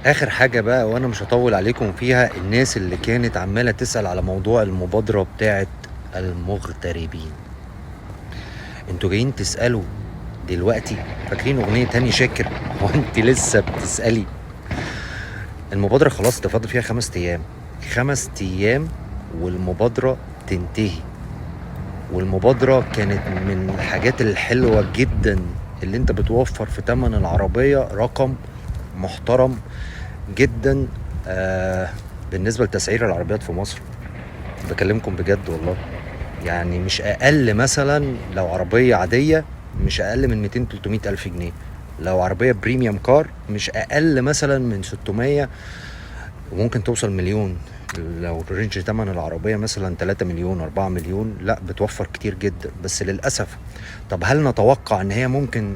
اخر حاجة بقى وانا مش هطول عليكم فيها، الناس اللي كانت عمالة تسأل على موضوع المبادرة بتاعت المغتربين. انتوا جايين تسألوا دلوقتي؟ فاكرين اغنية هاني شاكر؟ هو انت لسه بتسألي؟ المبادرة خلاص ده فاضل فيها 5 ايام، 5 ايام والمبادرة تنتهي. والمبادرة كانت من الحاجات الحلوة جدا اللي انت بتوفر في تمن العربية رقم محترم جدا. آه بالنسبة لتسعير العربيات في مصر، بكلمكم بجد والله. يعني مش اقل، مثلا لو عربية عادية مش اقل من 200 300 الف جنيه، لو عربية بريميوم كار مش اقل مثلا من 600، وممكن توصل مليون. لو رينج تمن العربية مثلا 3 مليون 4 مليون، لا بتوفر كتير جدا. بس للأسف، طب هل نتوقع ان هي ممكن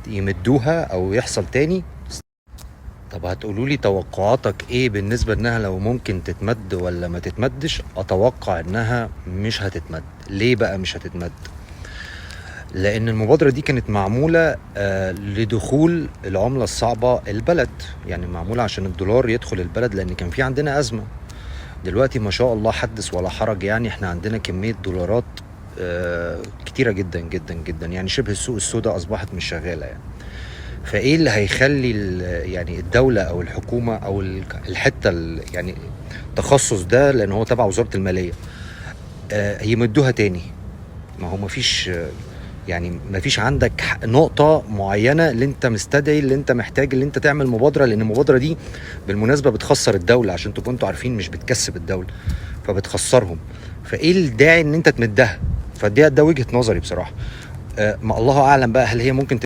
يمدوها او يحصل تاني؟ طب هتقولوا لي توقعاتك ايه بالنسبة انها لو ممكن تتمد ولا ما تتمدش؟ اتوقع انها مش هتتمد. ليه بقى مش هتتمد؟ لان المبادرة دي كانت معمولة لدخول العملة الصعبة البلد، يعني معمولة عشان الدولار يدخل البلد، لان كان في عندنا ازمة. دلوقتي ما شاء الله حدث ولا حرج، يعني احنا عندنا كمية دولارات كتيرة جدا جدا جدا، يعني شبه السوق السوداء اصبحت مش شغالة يعني. فايه اللي هيخلي يعني الدولة او الحكومة او الحتة يعني التخصص ده، لان هو تبع وزارة المالية، يمدوها تاني؟ ما هو مفيش، يعني مفيش عندك نقطة معينة اللي انت مستدعي، اللي انت محتاج اللي انت تعمل مبادرة، لان المبادرة دي بالمناسبة بتخسر الدولة، عشان تبقوا انتوا عارفين، مش بتكسب الدولة، فبتخسرهم. فايه الداعي ان انت تمدها؟ فده وجهة نظري بصراحة. ما الله اعلم بقى، هل هي ممكن